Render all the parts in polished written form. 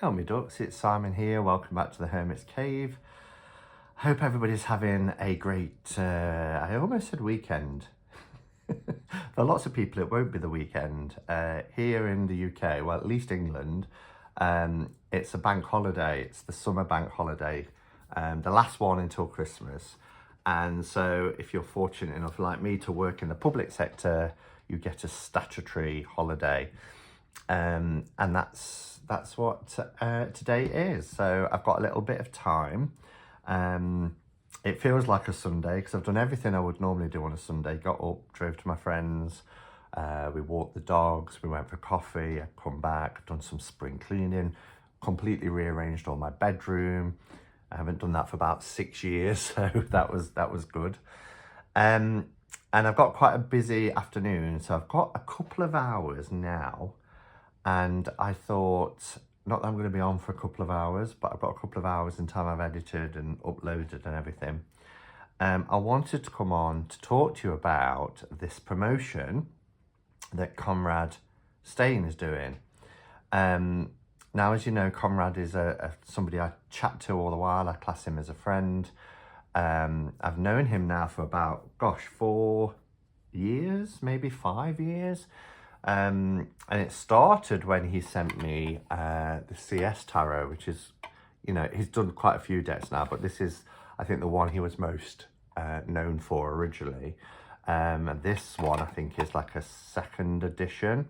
Hello me ducks, it's Simon here. Welcome back to the Hermit's Cave. Hope everybody's having a great, I almost said weekend. For lots of people it won't be the weekend. Here in the UK, well at least England, it's a bank holiday. It's the summer bank holiday, the last one until Christmas. And so if you're fortunate enough like me to work in the public sector, you get a statutory holiday. And that's what today is. So I've got a little bit of time. It feels like a Sunday because I've done everything I would normally do on a Sunday. Got up, drove to my friends, we walked the dogs, we went for coffee, I've come back, I've done some spring cleaning, completely rearranged all my bedroom. I haven't done that for about 6 years, so that was good. And I've got quite a busy afternoon, so I've got a couple of hours now. And I thought, not that I'm going to be on for a couple of hours, but I've got a couple of hours in time I've edited and uploaded and everything. I wanted to come on to talk to you about this promotion that Conrad Steyn is doing. Now, as you know, Conrad is somebody I chat to all the while. I class him as a friend. I've known him now for about, 4 years, maybe 5 years. And it started when he sent me the CS Tarot, which is, you know, he's done quite a few decks now, but this is, I think, the one he was most known for originally. And this one, I think, is like a second edition.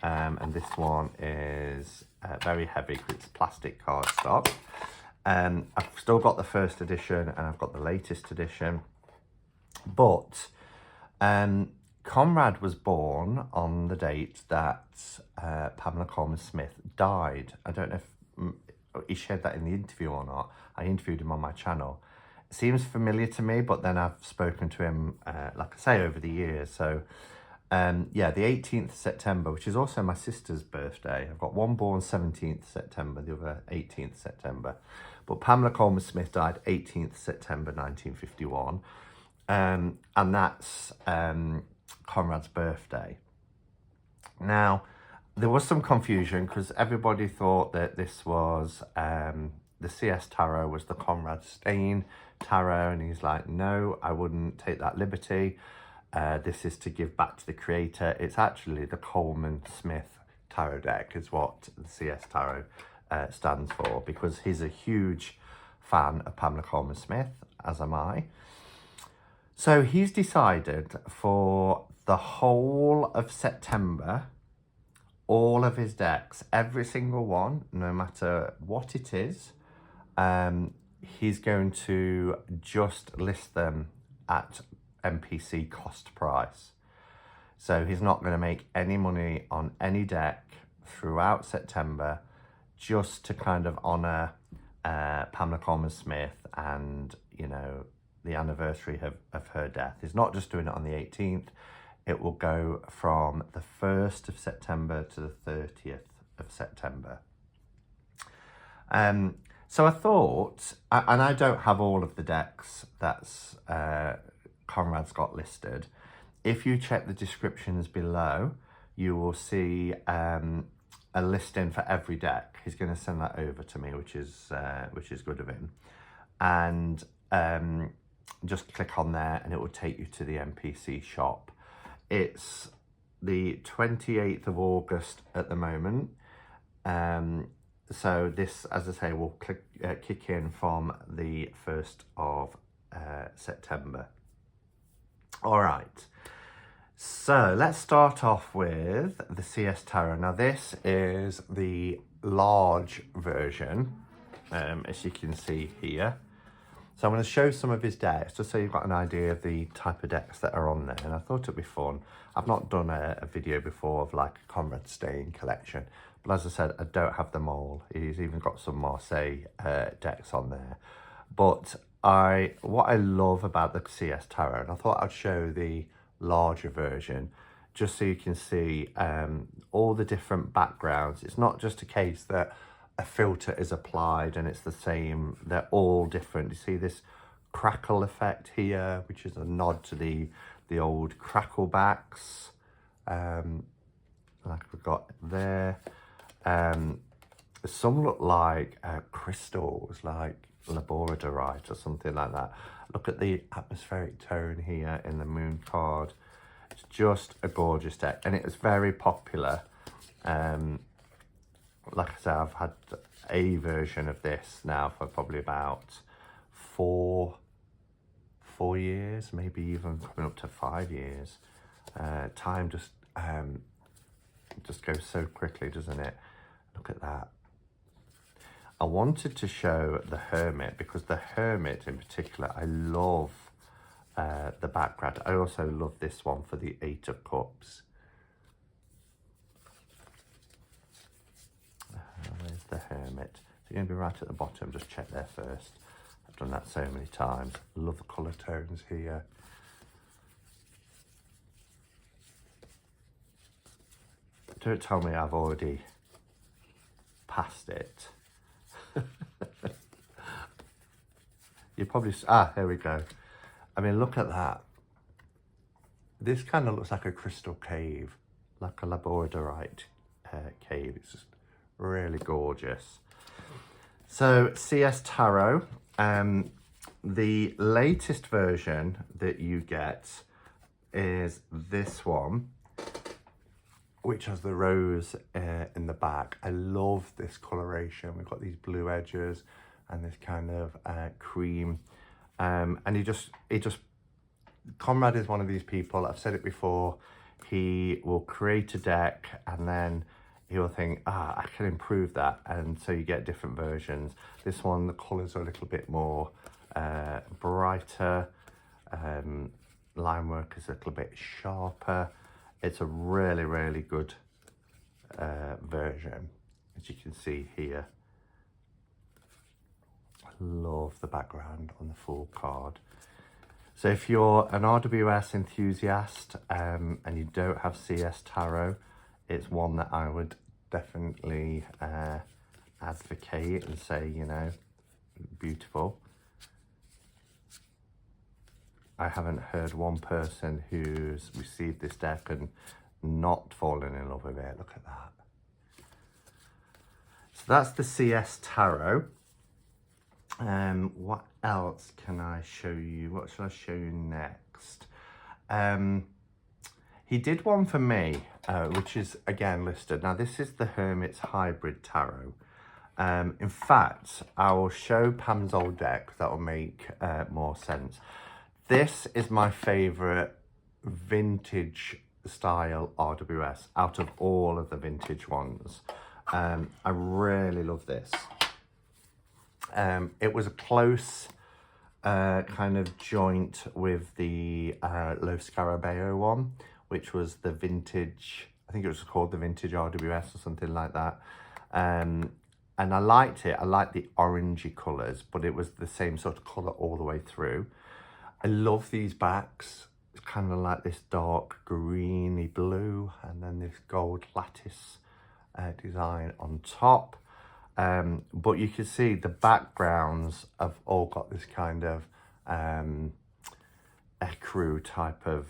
And this one is very heavy because it's plastic cardstock. I've still got the first edition and I've got the latest edition. But Conrad was born on the date that Pamela Coleman-Smith died. I don't know if he shared that in the interview or not. I interviewed him on my channel. It seems familiar to me, but then I've spoken to him, like I say, over the years. So, yeah, the 18th September, which is also my sister's birthday. I've got one born 17th September, the other 18th September. But Pamela Coleman-Smith died 18th September 1951. And that's Conrad's birthday. Now, there was some confusion because everybody thought that this was the CS Tarot was the Conrad Steyn Tarot, and he's like, no, I wouldn't take that liberty. This is to give back to the creator. It's actually the Coleman-Smith Tarot deck is what the CS Tarot stands for, because he's a huge fan of Pamela Coleman-Smith, as am I. So he's decided for the whole of September, all of his decks, every single one, no matter what it is, he's going to just list them at MPC cost price. So he's not going to make any money on any deck throughout September, just to kind of honour Pamela Coleman-Smith and, you know, the anniversary of her death. He's not just doing it on the 18th. It will go from the 1st of September to the 30th of September. So I thought, and I don't have all of the decks that's Conrad's got listed. If you check the descriptions below, you will see a listing for every deck. He's going to send that over to me, which is good of him. And just click on there and it will take you to the MPC shop. It's the 28th of August at the moment. So this, as I say, will kick in from the 1st of September. All right. So let's start off with the CS Tarot. Now this is the large version, as you can see here. So I'm going to show some of his decks, just so you've got an idea of the type of decks that are on there. And I thought it'd be fun. I've not done a video before of like a Conrad Steyn collection. But as I said, I don't have them all. He's even got some Marseille decks on there. But what I love about the CS Tarot, and I thought I'd show the larger version, just so you can see all the different backgrounds. It's not just a case that a filter is applied and it's the same, they're all different. You see this crackle effect here, which is a nod to the old crackle backs, like we've got there. Some look like crystals, like labradorite or something like that. Look at the atmospheric tone here in the moon card. It's just a gorgeous deck, and it was very popular. Like I said, I've had a version of this now for probably about four years, maybe even coming up to 5 years. Time just goes so quickly, doesn't it? Look at that. I wanted to show the Hermit because the Hermit in particular, I love the background. I also love this one for the 8 of Cups. There's the Hermit. So you're going to be right at the bottom. Just check there first. I've done that so many times. Love the colour tones here. Don't tell me I've already passed it. You probably, there we go. I mean, look at that. This kind of looks like a crystal cave, like a labradorite cave. It's just really gorgeous. So CS Tarot, the latest version that you get is this one, which has the rose in the back. I love this coloration. We've got these blue edges and this kind of cream. And he just, Conrad is one of these people, I've said it before, he will create a deck and then he'll think, I can improve that. And so you get different versions. This one, the colours are a little bit more brighter. Line work is a little bit sharper. It's a really, really good version, as you can see here. I love the background on the full card. So if you're an RWS enthusiast and you don't have CS Tarot, it's one that I would definitely advocate and say, you know, beautiful. I haven't heard one person who's received this deck and not fallen in love with it. Look at that. So that's the CS Tarot. What else can I show you? What shall I show you next? He did one for me, which is again listed. Now this is the Hermits Hybrid Tarot. In fact, I will show Pam's old deck. That will make more sense. This is my favourite vintage style RWS out of all of the vintage ones. I really love this. It was a close kind of joint with the Lo Scarabeo one, which was the vintage, I think it was called the vintage RWS or something like that. And I liked it. I liked the orangey colours, but it was the same sort of colour all the way through. I love these backs. It's kind of like this dark greeny blue and then this gold lattice design on top. But you can see the backgrounds have all got this kind of ecru type of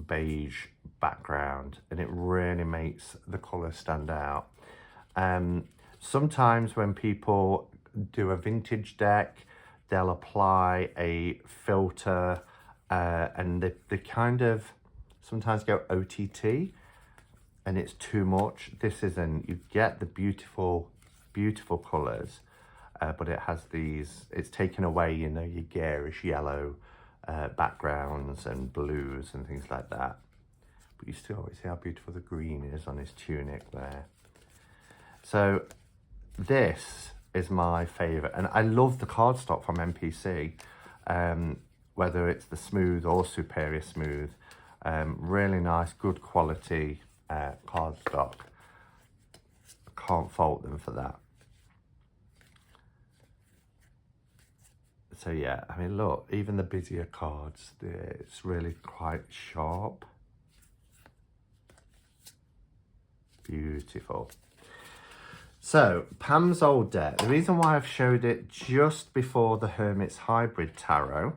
beige background, and it really makes the colour stand out. Sometimes when people do a vintage deck, they'll apply a filter and they kind of sometimes go OTT and it's too much. This isn't. You get the beautiful colours, but it has these, it's taken away, you know, your garish yellow backgrounds and blues and things like that. But you still always see how beautiful the green is on his tunic there. So this is my favourite, and I love the cardstock from MPC, whether it's the smooth or superior smooth. Really nice, good quality cardstock. Can't fault them for that. So yeah, I mean, look, even the busier cards, it's really quite sharp. Beautiful. So, Pam's old deck. The reason why I've showed it just before the Hermits Hybrid Tarot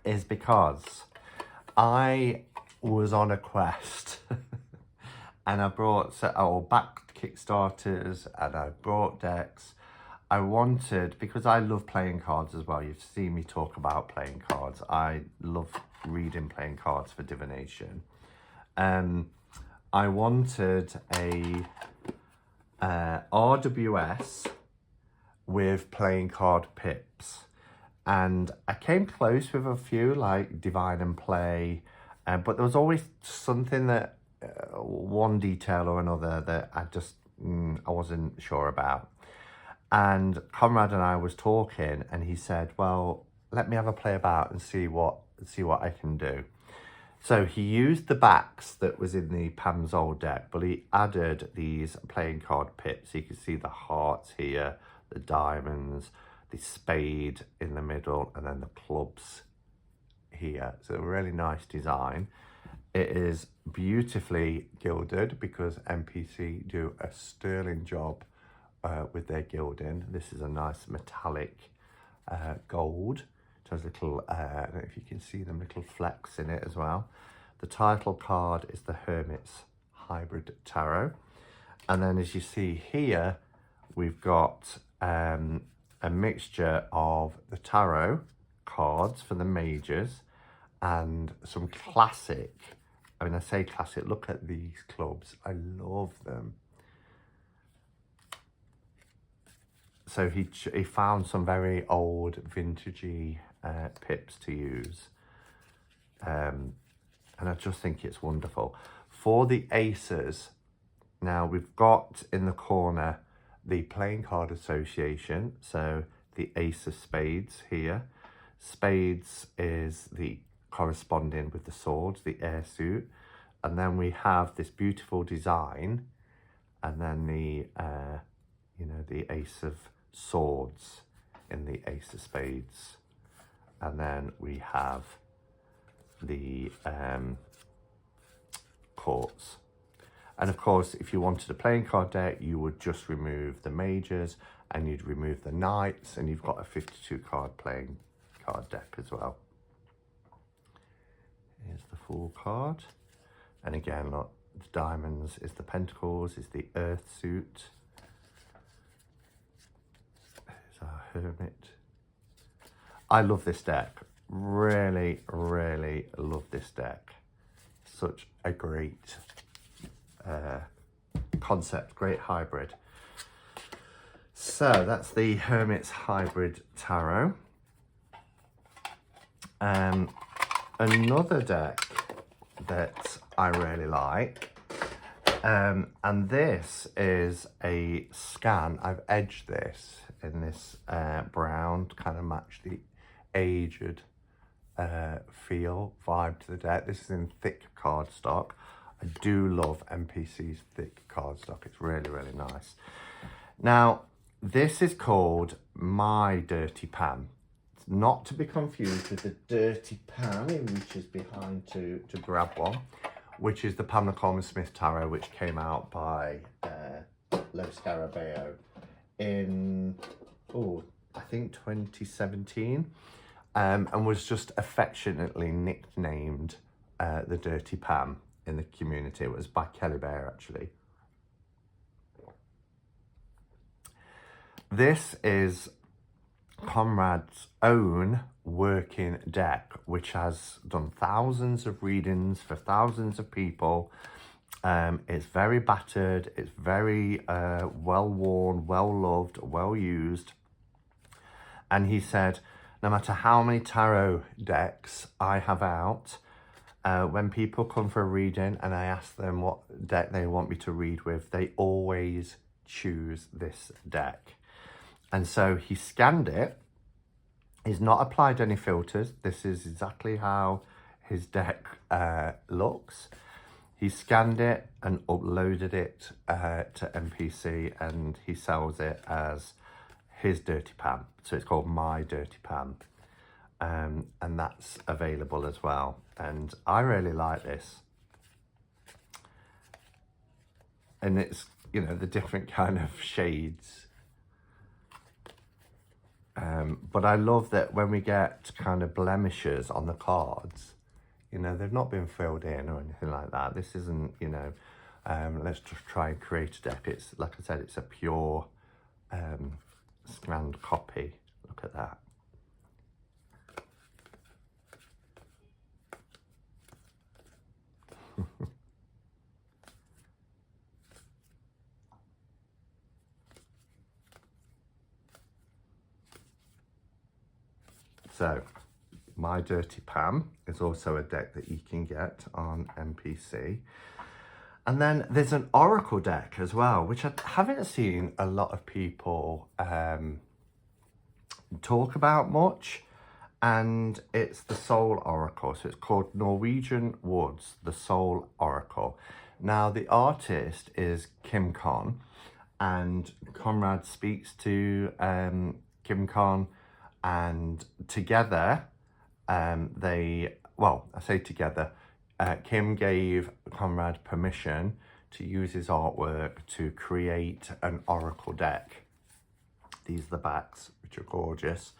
is because I was on a quest and I brought, back Kickstarters and I've bought decks. I wanted, because I love playing cards as well, you've seen me talk about playing cards. I love reading playing cards for divination. I wanted a RWS with playing card pips. And I came close with a few, like Divine and Play, but there was always something that, one detail or another, that I wasn't sure about. And Conrad and I was talking, and he said, well, let me have a play about and see what I can do. So he used the backs that was in the Pam's old deck, but he added these playing card pips. You can see the hearts here, the diamonds, the spade in the middle, and then the clubs here. So a really nice design. It is beautifully gilded because MPC do a sterling job with their gilding. This is a nice metallic gold. It has little, I don't know if you can see them, little flecks in it as well. The title card is the Hermits Hybrid Tarot. And then as you see here, we've got a mixture of the tarot cards for the majors and some classic, I mean, I say classic, look at these clubs. I love them. So he found some very old vintagey pips to use. And I just think it's wonderful. For the aces, now we've got in the corner the Playing Card Association. So the Ace of Spades here. Spades is the corresponding with the swords, the air suit. And then we have this beautiful design. And then the, the Ace of Swords in the Ace of Spades. And then we have the courts. And of course, if you wanted a playing card deck, you would just remove the majors and you'd remove the knights, and you've got a 52 card playing card deck as well. Here's the full card. And again, look, the diamonds is the pentacles, is the earth suit. There's our hermit. I love this deck. Really, really love this deck. Such a great concept, great hybrid. So that's the Hermits Hybrid Tarot. Another deck that I really like, and this is a scan. I've edged this in this brown to kind of match the aged vibe to the deck. This is in thick cardstock. I do love MPC's thick cardstock. It's really, really nice. Now, this is called My Dirty Pam. It's not to be confused with the Dirty Pam, which is behind to grab one, which is the Pamela Coleman-Smith Tarot, which came out by Lo Scarabeo in, I think 2017, and was just affectionately nicknamed the Dirty Pam in the community. It was by Kelly Bear, actually. This is Conrad's own working deck, which has done thousands of readings for thousands of people. It's very battered, it's very well worn, well loved, well used. And he said, no matter how many tarot decks I have out, when people come for a reading and I ask them what deck they want me to read with, they always choose this deck. And so he scanned it. He's not applied any filters. This is exactly how his deck looks. He scanned it and uploaded it to MPC, and he sells it as his Dirty Pam. So it's called My Dirty Pam. And that's available as well. And I really like this. And it's, the different kind of shades. But I love that when we get kind of blemishes on the cards, they've not been filled in or anything like that. This isn't, Let's just try and create a deck. It's, like I said, it's a pure scanned copy. Look at that. So, My Dirty Pam is also a deck that you can get on NPC. And then there's an Oracle deck as well, which I haven't seen a lot of people talk about much. And it's the Soul Oracle. So it's called Norwegian Woods, the Soul Oracle. Now, the artist is Kim Con, and Conrad speaks to Kim Con, and together well, I say together, Kim gave Conrad permission to use his artwork to create an Oracle deck. These are the backs, which are gorgeous.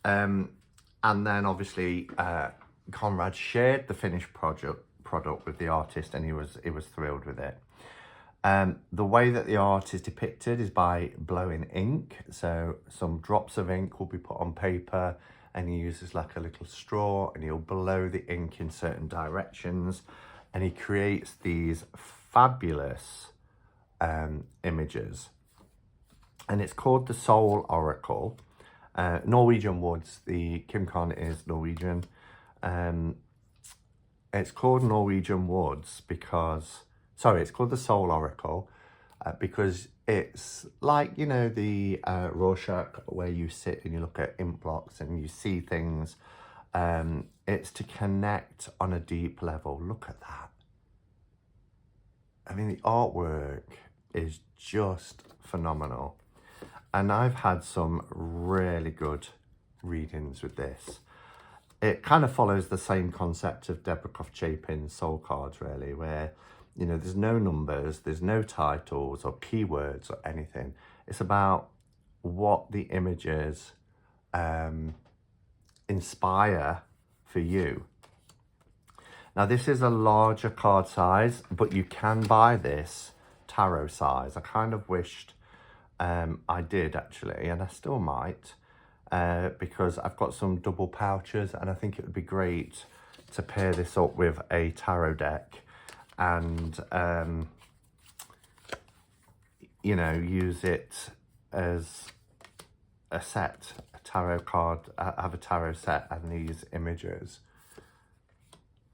And then obviously Conrad shared the finished product with the artist, and he was thrilled with it. The way that the art is depicted is by blowing ink. So some drops of ink will be put on paper, and he uses like a little straw, and he'll blow the ink in certain directions, and he creates these fabulous images. And it's called the Soul Oracle. Norwegian Woods. The Kim Con is Norwegian. It's called Norwegian Woods because, sorry, it's called the Soul Oracle because it's like, you know, the Rorschach, where you sit and you look at ink blocks and you see things. It's to connect on a deep level. Look at that. I mean, the artwork is just phenomenal. And I've had some really good readings with this. It kind of follows the same concept of Deborah Croft Chapin's Soul Cards, really, where, you know, there's no numbers, there's no titles or keywords or anything. It's about what the images inspire for you. Now, this is a larger card size, but you can buy this tarot size. I kind of wished I did, actually, and I still might, because I've got some double pouches, and I think it would be great to pair this up with a tarot deck and, you know, use it as a set, a tarot card, have a tarot set and these images.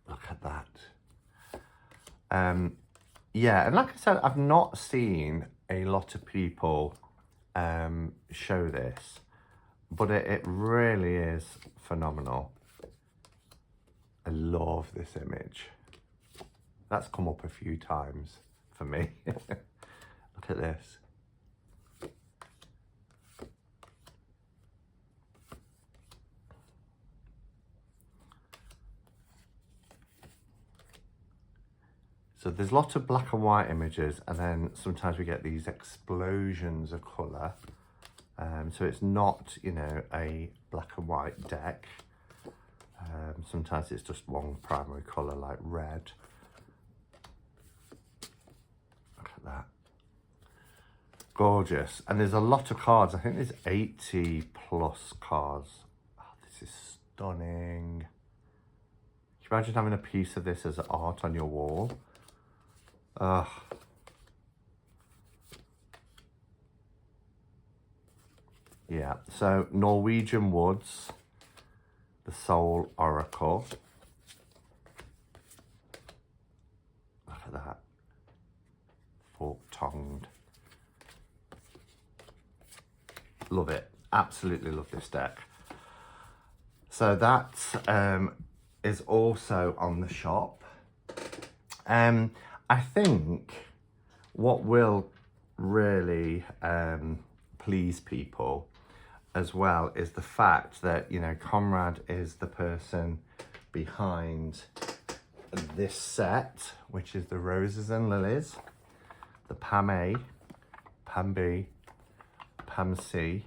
Look at that. Yeah, and like I said, I've not seen a lot of people show this, but it really is phenomenal. I love this image. That's come up a few times for me. Look at this. So there's lots of black and white images, and then sometimes we get these explosions of colour. So it's not, you know, a black and white deck. Sometimes it's just one primary colour, like red. Look at that. Gorgeous. And there's a lot of cards. I think there's 80 plus cards. Oh, this is stunning. Can you imagine having a piece of this as art on your wall? Ugh. Yeah, so Norwegian Woods, the Soul Oracle. Look at that. Fork-tongued. Love it. Absolutely love this deck. So that is also on the shop. I think what will really please people as well is the fact that, you know, Conrad is the person behind this set, which is the Roses and Lilies, the Pam A, Pam B, Pam C,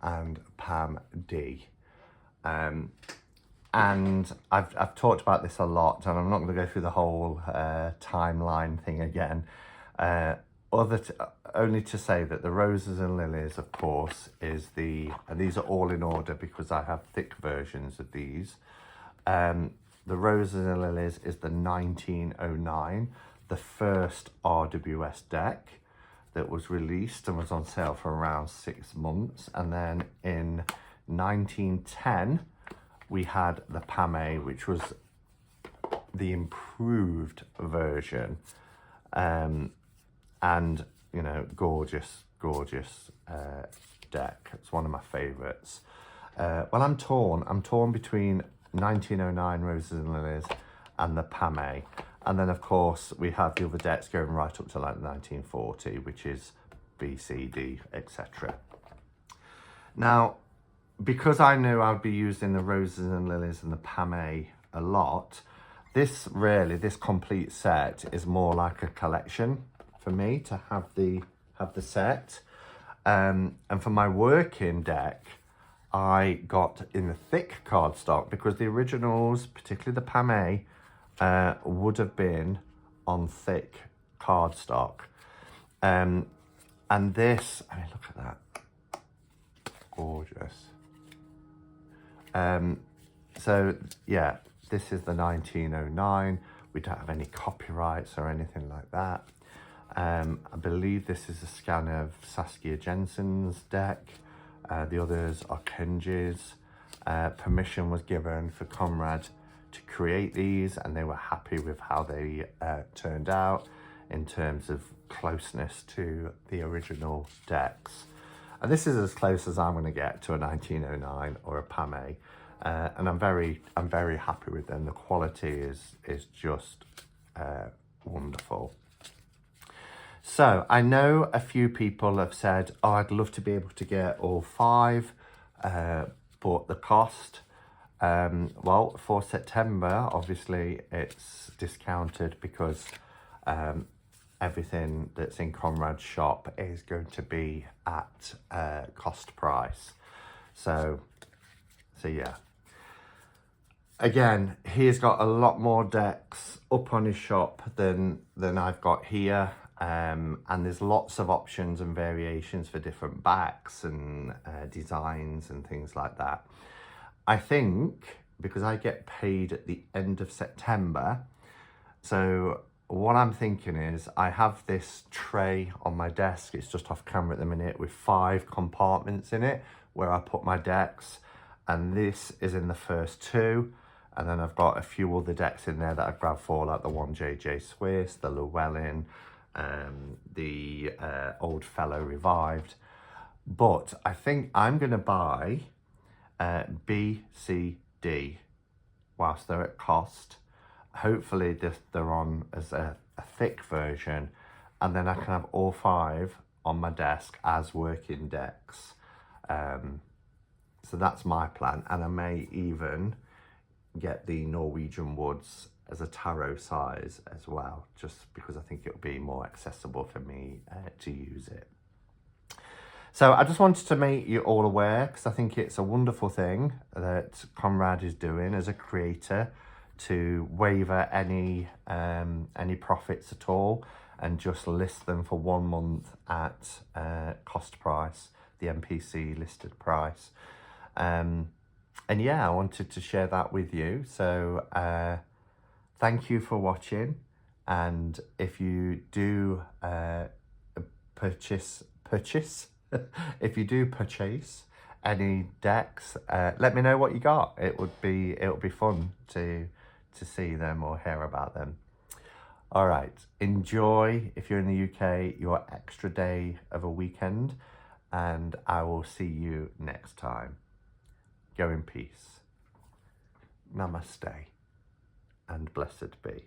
and Pam D. and I've talked about this a lot, and I'm not going to go through the whole timeline thing again. Only to say that the Roses and Lilies, of course, and these are all in order because I have thick versions of these. The Roses and Lilies is the 1909, the first RWS deck that was released and was on sale for around 6 months. And then in 1910, we had the Pame, which was the improved version. And, you know, gorgeous deck. It's one of my favourites. Well, I'm torn between 1909 Roses and Lilies and the Pame. And then, of course, we have the other decks going right up to like 1940, which is B, C, D, etc. Now, because I knew I'd be using the Roses and Lilies and the Pame a lot, this complete set is more like a collection for me to have the set. And for my working deck, I got in the thick cardstock because the originals, particularly the Pame, would have been on thick cardstock. And this, I mean, look at that. Gorgeous. So yeah, this is the 1909. We don't have any copyrights or anything like that. I believe this is a scan of Saskia Jensen's deck. The others are Kenji's. Permission was given for Conrad to create these, and they were happy with how they turned out in terms of closeness to the original decks. And this is as close as I'm going to get to a 1909 or a Pame, and I'm very happy with them. The quality is just wonderful. So I know a few people have said, oh, I'd love to be able to get all 5, but the cost, well, for September, obviously it's discounted because everything that's in Conrad's shop is going to be at cost price. So yeah. Again, he's got a lot more decks up on his shop than I've got here. And there's lots of options and variations for different backs and designs and things like that. I think because I get paid at the end of September, so what I'm thinking is I have this tray on my desk, it's just off camera at the minute, with 5 compartments in it where I put my decks, and this is in the first 2. And then I've got a few other decks in there that I grabbed for, like the 1JJ Swiss, the Llewellyn, the Old Fellow Revived. But I think I'm going to buy B, C, D whilst they're at cost. Hopefully they're on as a thick version, and then I can have all 5 on my desk as working decks. So that's my plan, and I may even get the Norwegian Woods as a tarot size as well, just because I think it'll be more accessible for me to use it. So I just wanted to make you all aware, because I think it's a wonderful thing that Conrad is doing as a creator, to waiver any profits at all and just list them for 1 month at cost price, the MPC listed price. And yeah, I wanted to share that with you. So thank you for watching. And if you do purchase if you do purchase any decks, let me know what you got. It would be fun to see them or hear about them. All right, enjoy, if you're in the UK, your extra day of a weekend, and I will see you next time. Go in peace. Namaste and blessed be.